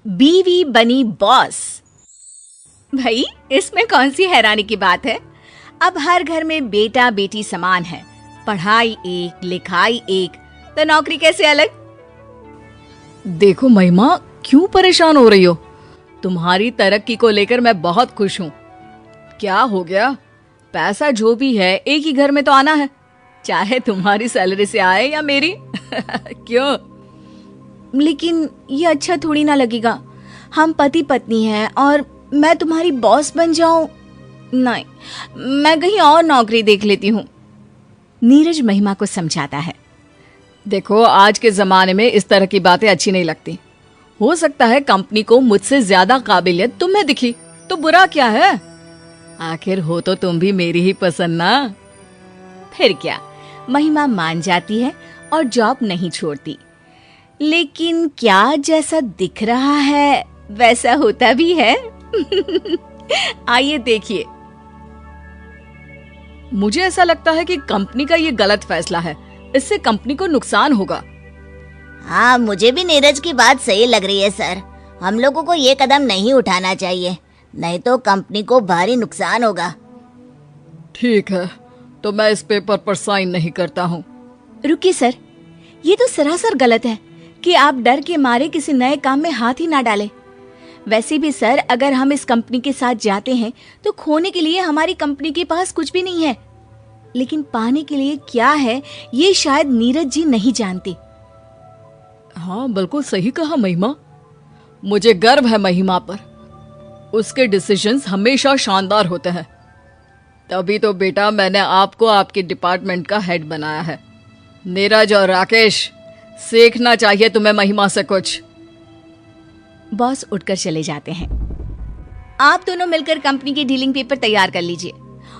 बीवी बनी बॉस। भाई इसमें कौन सी हैरानी की बात है। अब हर घर में बेटा बेटी समान है, पढ़ाई एक लिखाई एक, तो नौकरी कैसे अलग। देखो महिमा, क्यों परेशान हो रही हो? तुम्हारी तरक्की को लेकर मैं बहुत खुश हूँ। क्या हो गया? पैसा जो भी है एक ही घर में तो आना है, चाहे तुम्हारी सैलरी से आए या मेरी। क्यों? लेकिन ये अच्छा थोड़ी ना लगेगा। हम पति पत्नी हैं और मैं तुम्हारी बॉस बन जाऊं? नहीं, मैं कहीं और नौकरी देख लेती हूँ। नीरज महिमा को समझाता है। देखो, आज के जमाने में इस तरह की बातें अच्छी नहीं लगती। हो सकता है कंपनी को मुझसे ज्यादा काबिलियत तुम्हें दिखी, तो बुरा क्या है? आखिर हो तो तुम भी मेरी ही पसंद ना। फिर क्या, महिमा मान जाती है और जॉब नहीं छोड़ती। लेकिन क्या जैसा दिख रहा है वैसा होता भी है? आइए देखिए। मुझे ऐसा लगता है कि कंपनी का ये गलत फैसला है, इससे कंपनी को नुकसान होगा। हाँ, मुझे भी नीरज की बात सही लग रही है सर। हम लोगों को ये कदम नहीं उठाना चाहिए, नहीं तो कंपनी को भारी नुकसान होगा। ठीक है, तो मैं इस पेपर पर साइन नहीं करता हूँ। रुकिए सर, ये तो सरासर गलत है कि आप डर के मारे किसी नए काम में हाथ ही ना डालें। वैसे भी सर, अगर हम इस कंपनी के साथ जाते हैं तो खोने के लिए हमारी कंपनी के पास कुछ भी नहीं है, लेकिन पाने के लिए क्या है ये शायद नीरज जी नहीं जानते। हाँ, बिल्कुल सही कहा महिमा। मुझे गर्व है महिमा पर, उसके डिसीजंस हमेशा शानदार होते हैं। तभी तो बेटा मैंने आपको आपके डिपार्टमेंट का हेड बनाया है। नीरज और राकेश, सीखना चाहिए तुम्हें महिमा से कुछ। बॉस उठकर चले जाते हैं। आप दोनों मिलकर कंपनी की डीलिंग पेपर तैयार कर लीजिए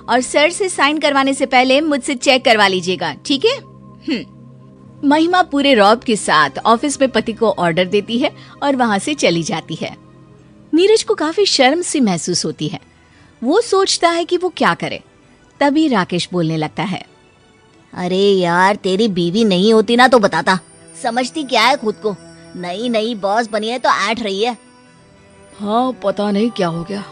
और सर से साइन करवाने से पहले मुझसे चेक करवा लीजिएगा, ठीक है? महिमा पूरे रौब के साथ ऑफिस में पति को ऑर्डर देती है और वहां से चली जाती है। नीरज को काफी शर्म सी महसूस होती है। वो सोचता है कि वो क्या करे। तभी राकेश बोलने लगता है। अरे यार, तेरी बीवी नहीं होती ना तो बताता। समझती क्या है खुद को? नई नई बॉस बनी है तो ऐंठ रही है। हाँ, पता नहीं क्या हो गया।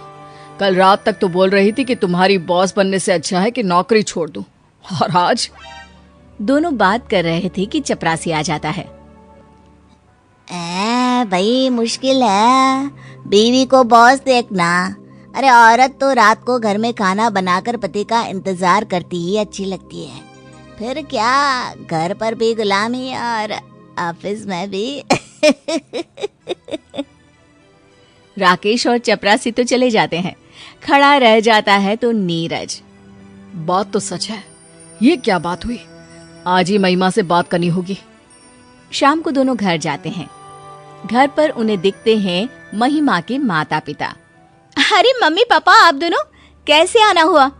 कल रात तक तो बोल रही थी कि तुम्हारी बॉस बनने से अच्छा है कि नौकरी छोड़ दूं, और आज? दोनों बात कर रहे थे कि चपरासी आ जाता है। भाई मुश्किल है, बीवी को बॉस देखना। अरे औरत तो रात को घर में खाना बनाकर पति का इंतजार करती ही अच्छी लगती है। फिर क्या, घर पर भी गुलामी और ऑफिस में भी। राकेश और चपरासी तो चले जाते हैं। खड़ा रह जाता है तो नीरज। बात तो सच है, ये क्या बात हुई? आज ही महिमा से बात करनी होगी। शाम को दोनों घर जाते हैं। घर पर उन्हें दिखते हैं महिमा के माता पिता। अरे मम्मी पापा, आप दोनों कैसे आना हुआ?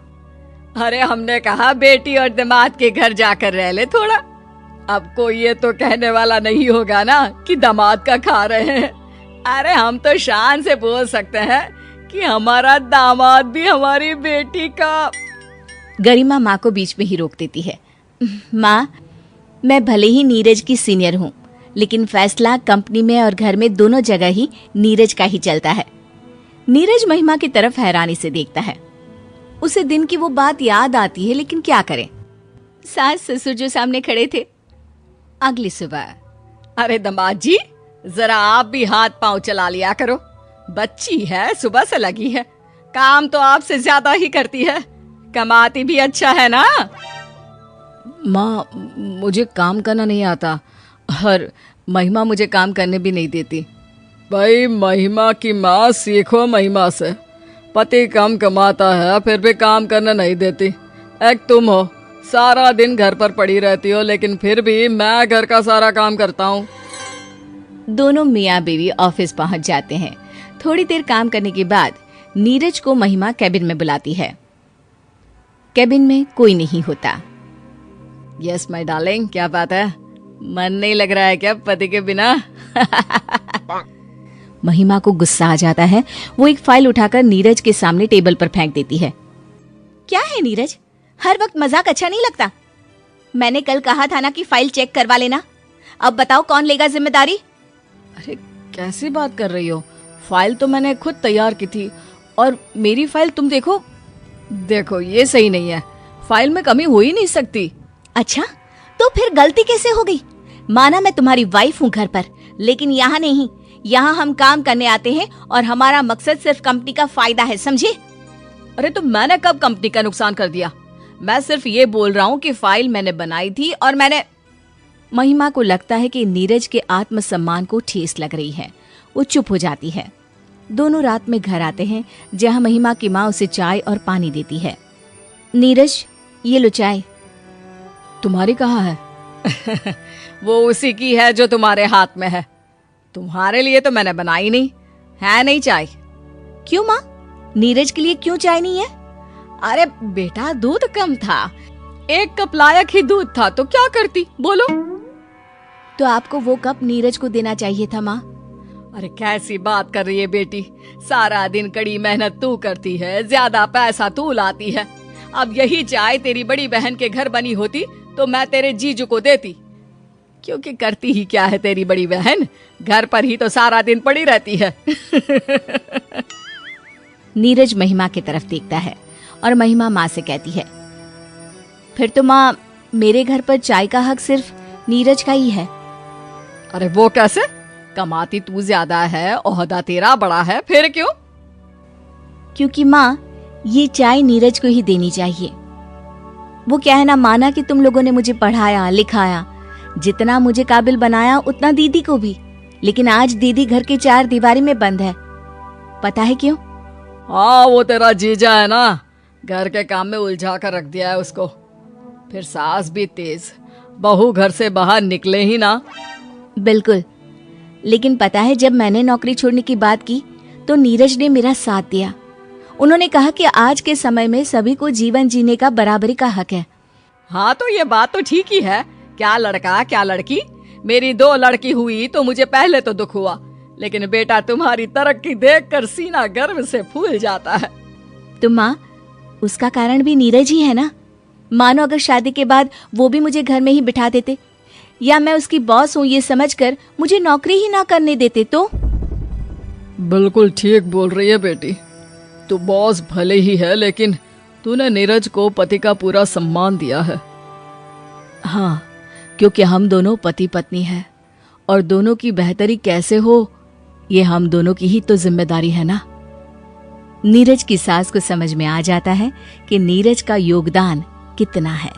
अरे हमने कहा बेटी और दामाद के घर जाकर रह ले थोड़ा। अब कोई ये तो कहने वाला नहीं होगा ना कि दामाद का खा रहे हैं। अरे हम तो शान से बोल सकते हैं कि हमारा दामाद भी हमारी बेटी का। गरिमा माँ को बीच में ही रोक देती है। माँ, मैं भले ही नीरज की सीनियर हूँ, लेकिन फैसला कंपनी में और घर में दोनों जगह ही नीरज का ही चलता है। नीरज महिमा की तरफ हैरानी से देखता है। उसे दिन की वो बात याद आती है, लेकिन क्या करे, सास ससुर जो सामने खड़े थे। अगली सुबह। अरे दामाद जी, जरा आप भी हाथ पांव चला लिया करो। बच्ची है, सुबह से लगी है, काम तो आपसे ज्यादा ही करती है, कमाती भी अच्छा है ना। माँ, मुझे काम करना नहीं आता और महिमा मुझे काम करने भी नहीं देती। भाई महिमा की माँ, सीखो महिमा से। पति कम कमाता है फिर भी काम करना नहीं देती। एक तुम हो, सारा दिन घर पर पड़ी रहती हो, लेकिन फिर भी मैं घर का सारा काम करता हूँ। दोनों मियाँ बीवी ऑफिस पहुंच जाते हैं। थोड़ी देर काम करने के बाद नीरज को महिमा कैबिन में बुलाती है। कैबिन में कोई नहीं होता। यस माय डार्लिंग, क्या बात है? मन नहीं लग रहा है क्या पति के बिना? महिमा को गुस्सा आ जाता है। वो एक फाइल उठाकर नीरज के सामने टेबल पर फेंक देती है। क्या है नीरज, हर वक्त मजाक अच्छा नहीं लगता। मैंने कल कहा था ना कि फाइल चेक करवा लेना। अब बताओ कौन लेगा जिम्मेदारी? अरे कैसी बात कर रही हो? फाइल तो मैंने खुद तैयार की थी और मेरी फाइल तुम देखो। देखो ये सही नहीं है, फाइल में कमी हो ही नहीं सकती। अच्छा, तो फिर गलती कैसे हो गई? माना मैं तुम्हारी वाइफ हूँ घर पर, लेकिन यहाँ नहीं। यहाँ हम काम करने आते हैं और हमारा मकसद सिर्फ कंपनी का फायदा है, समझे? अरे तो मैंने कब कंपनी का नुकसान कर दिया? मैं सिर्फ ये बोल रहा हूँ कि फाइल मैंने बनाई थी और मैंने। महिमा को लगता है कि नीरज के आत्मसम्मान को ठेस लग रही है। वो चुप हो जाती है। दोनों रात में घर आते हैं, जहाँ महिमा की माँ उसे चाय और पानी देती है। नीरज, ये लो चाय। तुम्हारी कहाँ है? वो उसी की है जो तुम्हारे हाथ में है। तुम्हारे लिए तो मैंने बनाई नहीं है, नहीं चाय। क्यों माँ, नीरज के लिए क्यों चाय नहीं है? अरे बेटा, दूध कम था, 1 कप लायक ही दूध था, तो क्या करती बोलो? तो आपको वो कप नीरज को देना चाहिए था माँ। अरे कैसी बात कर रही है बेटी, सारा दिन कड़ी मेहनत तू करती है, ज्यादा पैसा तू लाती है। अब यही चाय तेरी बड़ी बहन के घर बनी होती तो मैं तेरे जीजू को देती, क्योंकि करती ही क्या है तेरी बड़ी बहन, घर पर ही तो सारा दिन पड़ी रहती है। नीरज महिमा की तरफ देखता है और महिमा माँ से कहती है, फिर तो माँ, मेरे घर पर चाय का हक सिर्फ नीरज का ही है। अरे वो कैसे? कमाती तू ज्यादा है, ओहदा तेरा बड़ा है, फिर क्यों? क्योंकि माँ, ये चाय नीरज को ही देनी चाहिए। वो क्या है ना, माना कि तुम लोगों ने मुझे पढ़ाया लिखाया, जितना मुझे काबिल बनाया उतना दीदी को भी, लेकिन आज दीदी घर के 4 दीवारी में बंद है। पता है क्यों? हाँ, वो तेरा जीजा है ना, घर के काम में उलझा कर रख दिया है उसको। फिर सास भी तेज, बहू घर से बाहर निकले ही ना। बिल्कुल, लेकिन पता है, जब मैंने नौकरी छोड़ने की बात की तो नीरज ने मेरा साथ दिया। उन्होंने कहा कि आज के समय में सभी को जीवन जीने का बराबरी का हक है। हाँ, तो ये बात तो ठीक ही है। क्या लड़का क्या लड़की, मेरी 2 लड़की हुई तो मुझे पहले तो दुख हुआ, लेकिन बेटा तुम्हारी तरक्की देखकर सीना गर्व से फूल जाता है। तो माँ, उसका कारण भी नीरज ही है ना। मानो अगर शादी के बाद वो भी मुझे घर में ही बिठा देते, या मैं उसकी बॉस हूँ ये समझकर मुझे नौकरी ही ना करने देते तो। बिल्कुल ठीक बोल रही है बेटी, तू बॉस भले ही है, लेकिन तूने नीरज को पति का पूरा सम्मान दिया है। हाँ, क्योंकि हम दोनों पति पत्नी हैं और दोनों की बेहतरी कैसे हो, ये हम दोनों की ही तो जिम्मेदारी है ना। नीरज की सास को समझ में आ जाता है कि नीरज का योगदान कितना है।